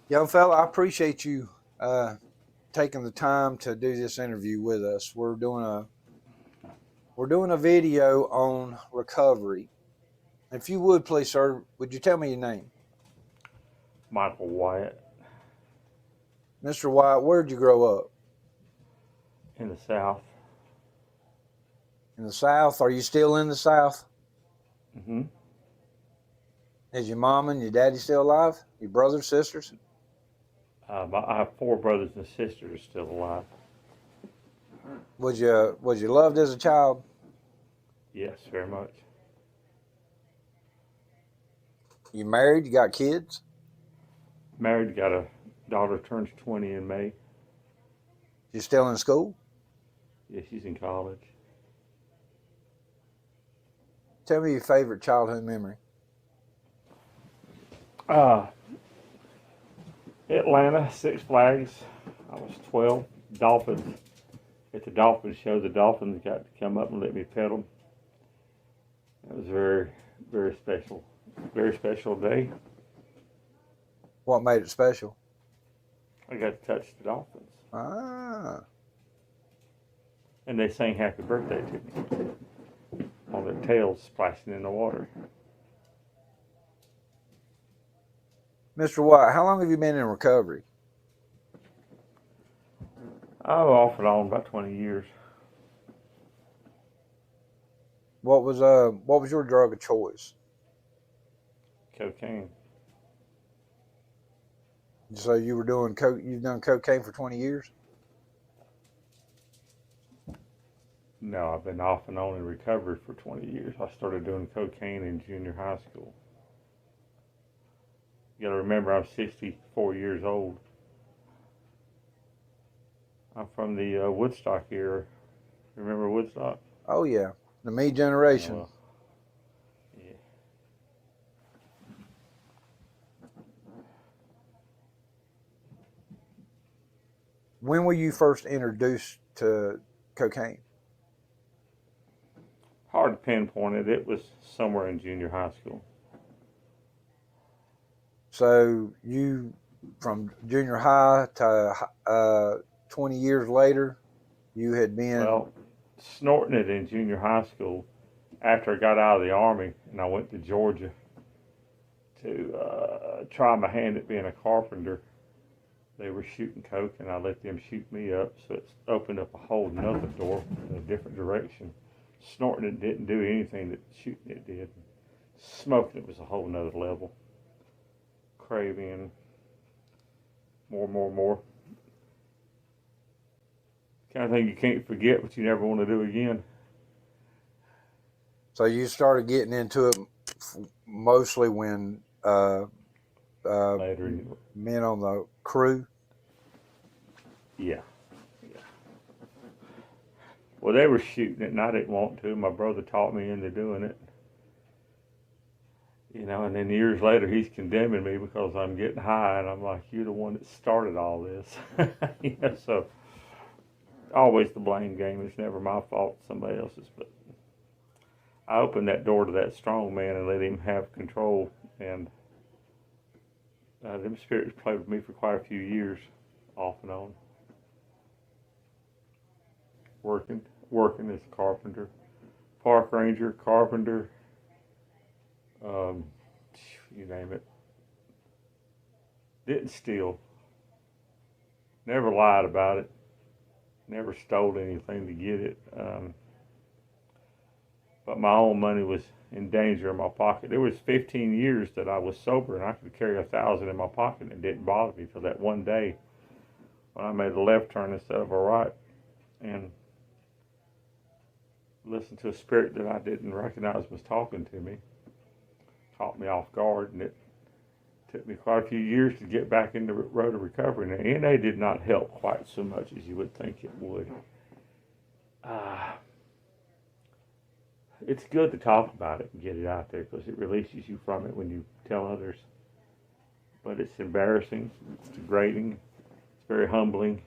Young fella, I appreciate you taking the time to do this interview with us. We're doing a video on recovery. If you would please, sir, would you tell me your name? Michael Wyatt. Mr. Wyatt, where'd you grow up? In the South. In the South? Are you still in the South? Mm-hmm. Is your mom and your daddy still alive? Your brothers, sisters? I have four brothers and sisters still alive. Was you loved as a child? Yes, very much. You married? You got kids? Married, got a daughter turns 20 in May. You still in school? Yeah, she's in college. Tell me your favorite childhood memory. Uh, Atlanta, Six Flags. I was 12. Dolphins. At the Dolphins show, the Dolphins got to come up and let me pet them. It was very, very special. Very special day. What made it special? I got to touch the Dolphins. Ah. And they sang happy birthday to me on their tails splashing in the water. Mr. White, how long have you been in recovery? Oh, off and on about 20 years. What was your drug of choice? Cocaine. So you were doing you've done cocaine for 20 years? No, I've been off and on in recovery for 20 years. I started doing cocaine in junior high school. You got to remember, I'm 64 years old. I'm from the Woodstock era. Remember Woodstock? Oh yeah, the me generation. Well, yeah. When were you first introduced to cocaine? Hard to pinpoint it. It was somewhere in junior high school. So you, from junior high to 20 years later, you had been. Well, snorting it in junior high school after I got out of the Army and I went to Georgia to try my hand at being a carpenter. They were shooting coke and I let them shoot me up, so it's opened up a whole nother door in a different direction. Snorting it didn't do anything that shooting it did. Smoking it was a whole nother level. Craving more. Kind of thing you can't forget, but you never want to do again. So you started getting into it mostly when Later. men on the crew. Yeah. Well, they were shooting it, and I didn't want to. My brother taught me into doing it. You know, and then years later, he's condemning me because I'm getting high, and I'm like, "You're the one that started all this." You know, so always the blame game. It's never my fault, somebody else's. But I opened that door to that strong man and let him have control, and them spirits played with me for quite a few years, off and on. Working as a carpenter, park ranger, carpenter, you name it. Didn't steal. Never lied about it. Never stole anything to get it. But my own money was in danger in my pocket. There was 15 years that I was sober and I could carry 1,000 in my pocket and it didn't bother me till that one day when I made a left turn instead of a right and listened to a spirit that I didn't recognize was talking to me. Caught me off guard, and it took me quite a few years to get back in the road of recovery. Now, NA did not help quite so much as you would think it would. It's good to talk about it and get it out there because it releases you from it when you tell others. But it's embarrassing, it's degrading, it's very humbling.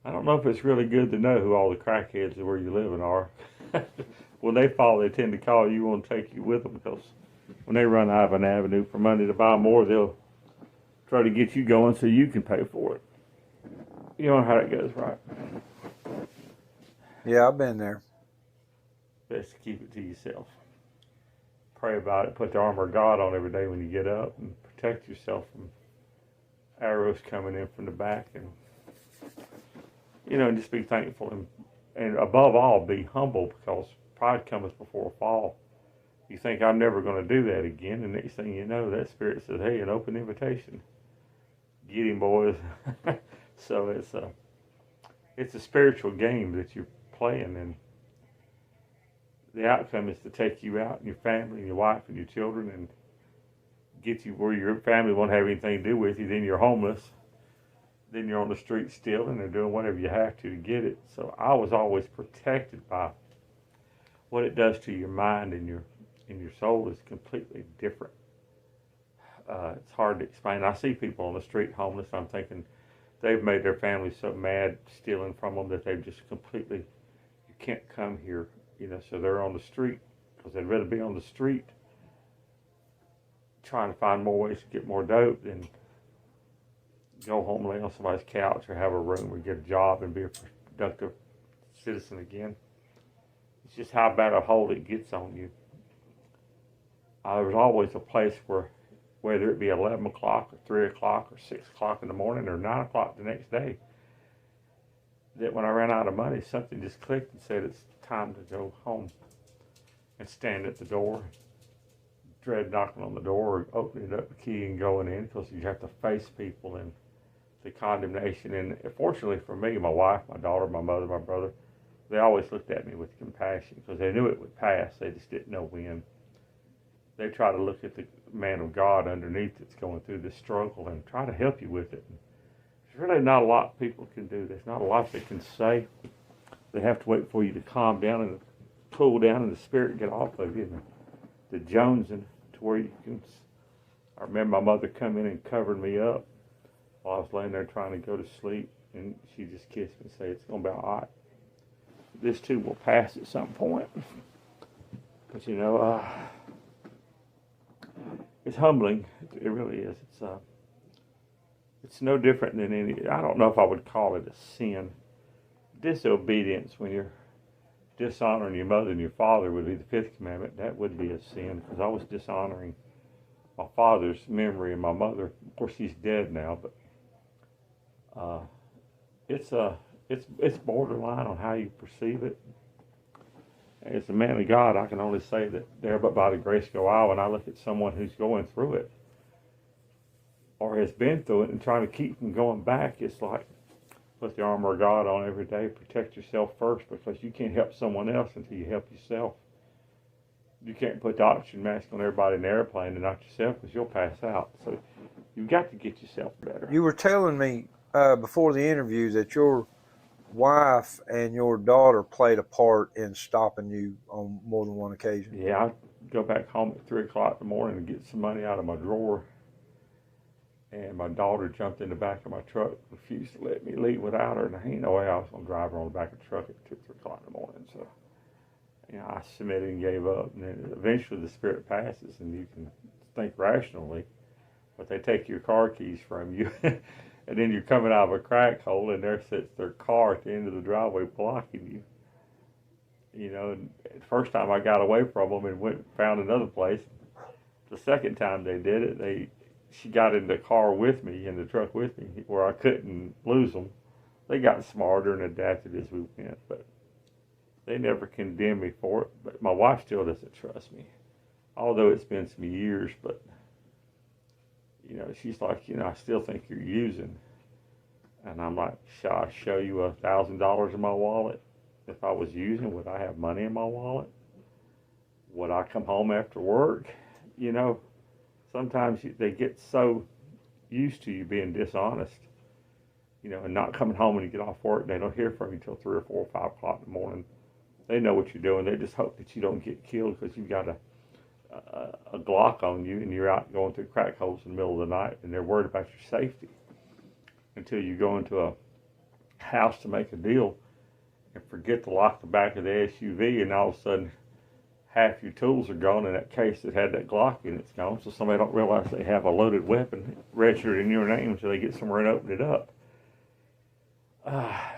I don't know if it's really good to know who all the crackheads where you live are. When they fall, they tend to call you and take you with them because when they run out of an avenue for money to buy more, they'll try to get you going so you can pay for it. You know how that goes, right? Yeah, I've been there. Best to keep it to yourself. Pray about it. Put the armor of God on every day when you get up, and protect yourself from arrows coming in from the back, and and just be thankful, and above all, be humble, because pride cometh before a fall. You think, I'm never going to do that again, and next thing you know, that spirit says, hey, an open invitation. Get him, boys. So it's a spiritual game that you're playing, and the outcome is to take you out and your family and your wife and your children and get you where your family won't have anything to do with you. Then you're homeless. Then you're on the street still, and they're doing whatever you have to get it. So I was always protected by what it does to your mind, and your soul is completely different. It's hard to explain. I see people on the street homeless, and I'm thinking they've made their family so mad stealing from them that they've just completely, you can't come here, so they're on the street because they'd rather be on the street trying to find more ways to get more dope than go home, lay on somebody's couch, or have a room, or get a job and be a productive citizen again. It's just how bad a hold it gets on you. There's always a place where, whether it be 11 o'clock or 3 o'clock or 6 o'clock in the morning or 9 o'clock the next day, that when I ran out of money, something just clicked and said it's time to go home, and stand at the door, dread knocking on the door, or opening up the key and going in, because you have to face people and the condemnation. And fortunately for me, my wife, my daughter, my mother, my brother, they always looked at me with compassion, because they knew it would pass. They just didn't know when. They try to look at the man of God underneath that's going through this struggle and try to help you with it. There's really not a lot people can do. There's not a lot they can say. They have to wait for you to calm down and cool down, and the spirit get off of you, and the jonesing to where you can. I remember my mother come in and covered me up while I was laying there trying to go to sleep, and she just kissed me and said, it's going to be all right. This too will pass at some point. But it's humbling. It really is. It's no different than any. I don't know if I would call it a sin. Disobedience, when you're dishonoring your mother and your father, would be the fifth commandment. That would be a sin, because I was dishonoring my father's memory, and my mother. Of course, she's dead now, but it's borderline on how you perceive it. As a man of God, I can only say that there but by the grace go I. When I look at someone who's going through it, or has been through it, and trying to keep from going back, it's like, put the armor of God on every day. Protect yourself first, because you can't help someone else until you help yourself. You can't put the oxygen mask on everybody in the airplane and not yourself, because you'll pass out. So you've got to get yourself better. You were telling me before the interview that your wife and your daughter played a part in stopping you on more than one occasion. Yeah, I go back home at 3 o'clock in the morning and get some money out of my drawer, and my daughter jumped in the back of my truck, refused to let me leave without her, and there ain't no way I was going to drive her on the back of the truck at 2, 3 o'clock in the morning. So I submitted and gave up, and then eventually the spirit passes, and you can think rationally, but they take your car keys from you. And then you're coming out of a crack hole, and there sits their car at the end of the driveway blocking you. And the first time I got away from them and went and found another place. The second time they did it, she got in the car with me, in the truck with me, where I couldn't lose them. They got smarter and adapted as we went, but they never condemned me for it. But my wife still doesn't trust me, although it's been some years, but she's like, I still think you're using. And I'm like, shall I show you $1,000 in my wallet? If I was using, would I have money in my wallet? Would I come home after work? Sometimes they get so used to you being dishonest, and not coming home when you get off work. They don't hear from you till 3 or 4 or 5 o'clock in the morning. They know what you're doing. They just hope that you don't get killed, because you've got a Glock on you, and you're out going through crack holes in the middle of the night, and they're worried about your safety until you go into a house to make a deal and forget to lock the back of the SUV, and all of a sudden half your tools are gone, and that case that had that Glock in it's gone, so somebody don't realize they have a loaded weapon registered in your name until they get somewhere and open it up.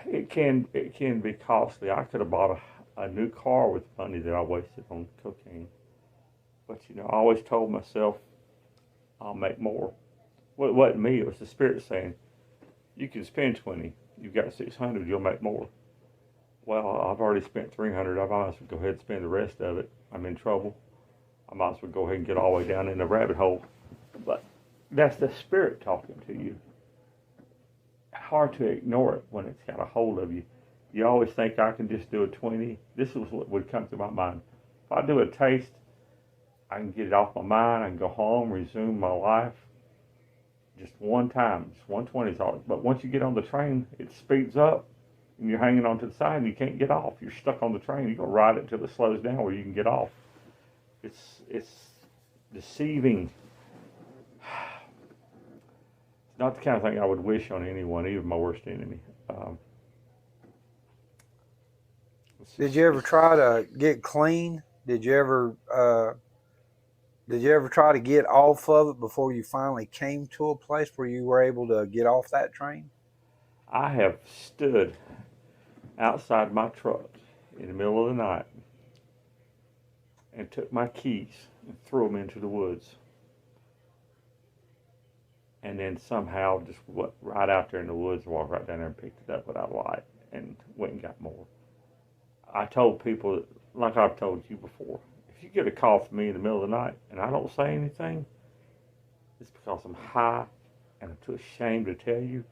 It can be costly. I could have bought a new car with money that I wasted on cocaine. But, I always told myself, I'll make more. Well, it wasn't me, it was the Spirit saying, you can spend 20, you've got 600, you'll make more. Well, I've already spent 300, I might as well go ahead and spend the rest of it. I'm in trouble. I might as well go ahead and get all the way down in the rabbit hole. But that's the Spirit talking to you. Hard to ignore it when it's got a hold of you. You always think I can just do a 20. This is what would come to my mind. If I do a taste, I can get it off my mind. I can go home, resume my life. Just one time. Just 120 is all. But once you get on the train, it speeds up, and you're hanging on to the side, and you can't get off. You're stuck on the train. You're going to ride it until it slows down where you can get off. It's deceiving. It's not the kind of thing I would wish on anyone, even my worst enemy. Did you ever try to get clean? Did you ever try to get off of it before you finally came to a place where you were able to get off that train? I have stood outside my truck in the middle of the night and took my keys and threw them into the woods. And then somehow just went right out there in the woods, walked right down there and picked it up without a light and went and got more. I told people, like I've told you before, if you get a call from me in the middle of the night and I don't say anything, it's because I'm high and I'm too ashamed to tell you.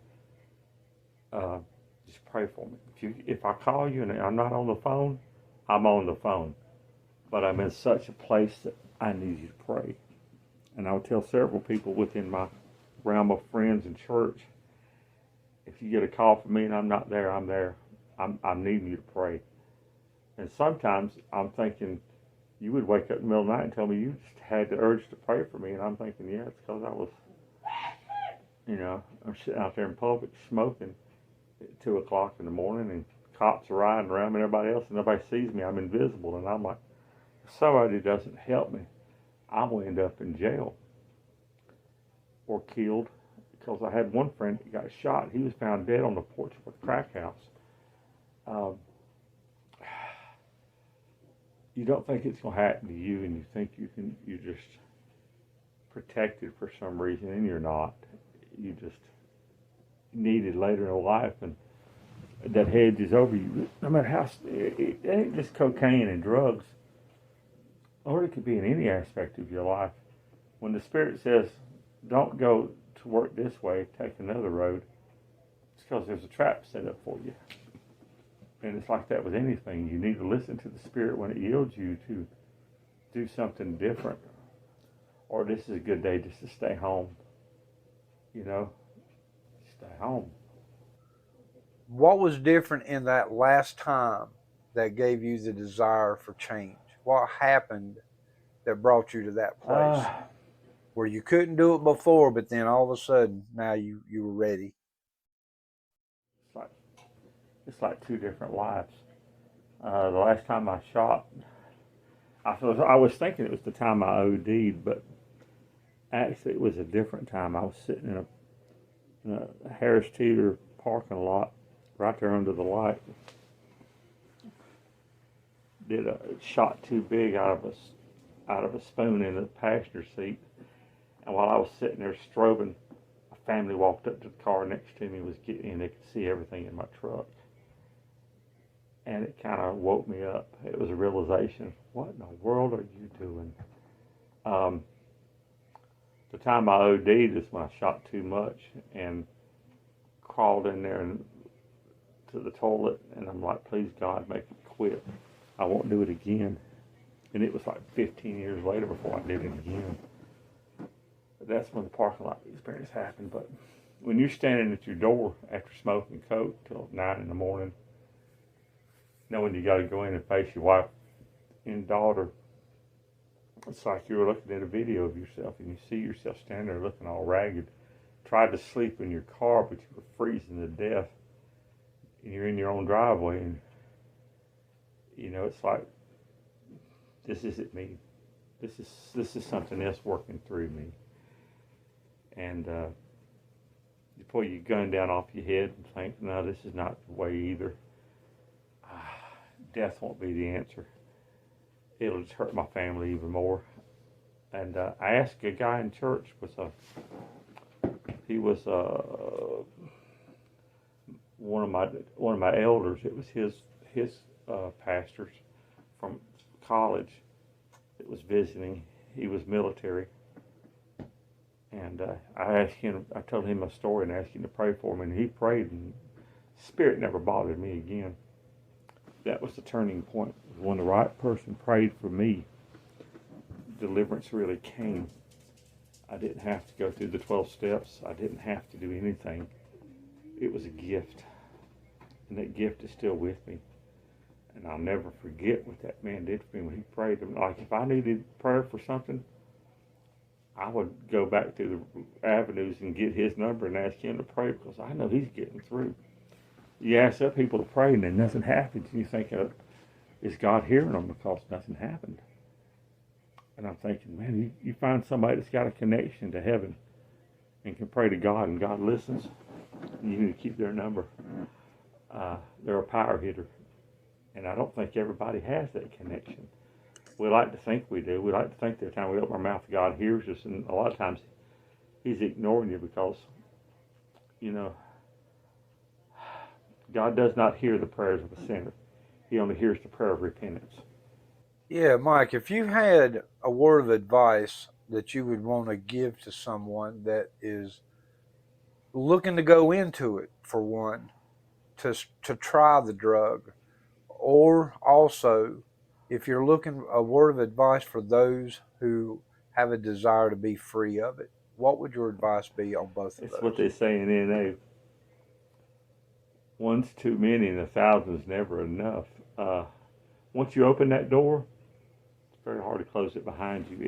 Just pray for me. If I call you and I'm not on the phone, I'm on the phone. But I'm in such a place that I need you to pray. And I'll tell several people within my realm of friends and church, if you get a call from me and I'm not there, I'm there. I'm needing you to pray. And sometimes I'm thinking, you would wake up in the middle of the night and tell me you just had the urge to pray for me. And I'm thinking, yeah, it's because I was, I'm sitting out there in public smoking at 2 o'clock in the morning and cops are riding around me and everybody else and nobody sees me. I'm invisible. And I'm like, if somebody doesn't help me, I will end up in jail or killed. Because I had one friend that got shot. He was found dead on the porch of a crack house. You don't think it's going to happen to you, and you think you're just protected for some reason, and you're not. You just need it later in life, and that hedge is over you. No matter how, it ain't just cocaine and drugs, or it could be in any aspect of your life. When the Spirit says, don't go to work this way, take another road, it's because there's a trap set up for you. And it's like that with anything. You need to listen to the Spirit when it yields you to do something different. Or this is a good day just to stay home. Stay home. What was different in that last time that gave you the desire for change? What happened that brought you to that place where you couldn't do it before, but then all of a sudden now you were ready? It's like two different lives. The last time I shot, I was thinking it was the time I OD'd, but actually it was a different time. I was sitting in a Harris Teeter parking lot right there under the light. Did a shot too big out of a spoon in the passenger seat. And while I was sitting there strobing, a family walked up to the car next to me, was getting in. They could see everything in my truck. And it kind of woke me up. It was a realization, what in the world are you doing? The time I OD'd is when I shot too much and crawled in there to the toilet, and I'm like, please God, make it quit. I won't do it again. And it was like 15 years later before I did it again. But that's when the parking lot experience happened. But when you're standing at your door after smoking coke till 9 in the morning, knowing you got to go in and face your wife and daughter, it's like you were looking at a video of yourself and you see yourself standing there looking all ragged. Tried to sleep in your car, but you were freezing to death. And you're in your own driveway, and it's like this isn't me. This is something else working through me. And you pull your gun down off your head and think, no, this is not the way either. Death won't be the answer. It'll just hurt my family even more. And I asked a guy in church, he was one of my elders. It was his pastors from college that was visiting. He was military. And I told him my story and asked him to pray for me, and he prayed, and Spirit never bothered me again. That was the turning point. When the right person prayed for me, deliverance really came. I didn't have to go through the 12 steps. I didn't have to do anything. It was a gift, and that gift is still with me. And I'll never forget what that man did for me when he prayed. Like, if I needed prayer for something, I would go back to the avenues and get his number and ask him to pray, because I know he's getting through. You ask other people to pray and then nothing happens, and you think, is God hearing them? Because nothing happened. And I'm thinking, man, you find somebody that's got a connection to heaven and can pray to God, and God listens, you need to keep their number. They're a power hitter, and I don't think everybody has that connection. We like to think we do. We like to think that every time we open our mouth, God hears us, and a lot of times he's ignoring you because, God does not hear the prayers of a sinner. He only hears the prayer of repentance. Yeah, Mike, if you had a word of advice that you would want to give to someone that is looking to go into it, for one, to try the drug, or also if you're looking a word of advice for those who have a desire to be free of it, what would your advice be on both of It's those? what they say in NA. One's too many and 1,000's never enough. Once you open that door, it's very hard to close it behind you.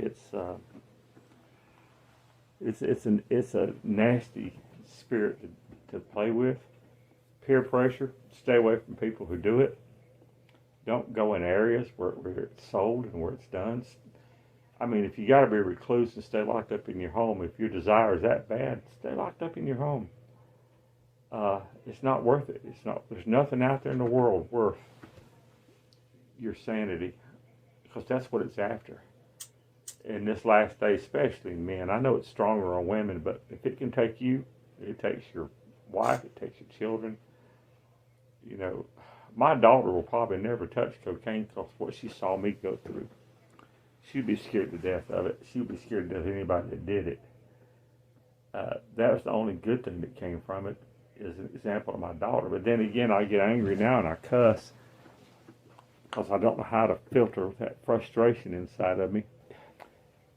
It's a nasty spirit to play with. Peer pressure. Stay away from people who do it. Don't go in areas where it's sold and where it's done. I mean, if you got to be a recluse and stay locked up in your home, if your desire is that bad, stay locked up in your home. It's not worth it. There's nothing out there in the world worth your sanity, because that's what it's after. In this last day, especially men, I know it's stronger on women, but if it can take you, it takes your wife, it takes your children. My daughter will probably never touch cocaine because what she saw me go through. She'd be scared to death of it. She'd be scared to death of anybody that did it. That was the only good thing that came from it, is an example of my daughter. But then again, I get angry now and I cuss because I don't know how to filter that frustration inside of me.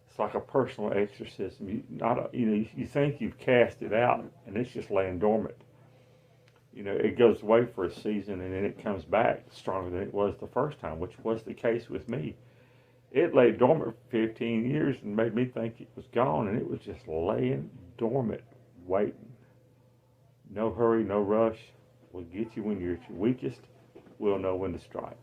It's like a personal exorcism. You think you've cast it out and it's just laying dormant. It goes away for a season and then it comes back stronger than it was the first time, which was the case with me. It lay dormant for 15 years and made me think it was gone, and it was just laying dormant, waiting. No hurry, no rush. We'll get you when you're at your weakest. We'll know when to strike.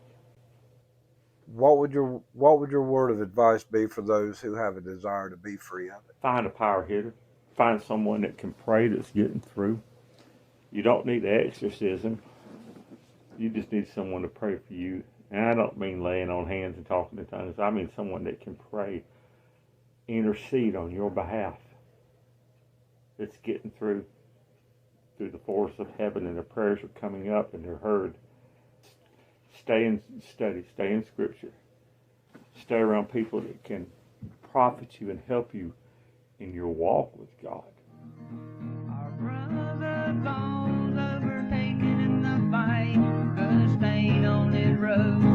What would your word of advice be for those who have a desire to be free of it? Find a power hitter. Find someone that can pray that's getting through. You don't need exorcism. You just need someone to pray for you. And I don't mean laying on hands and talking in tongues. I mean someone that can pray, intercede on your behalf. That's getting through the force of heaven, and the prayers are coming up and they're heard. Stay in study. Stay in Scripture. Stay around people that can profit you and help you in your walk with God. Our brother falls overtaken in the fight, but stayed on his road.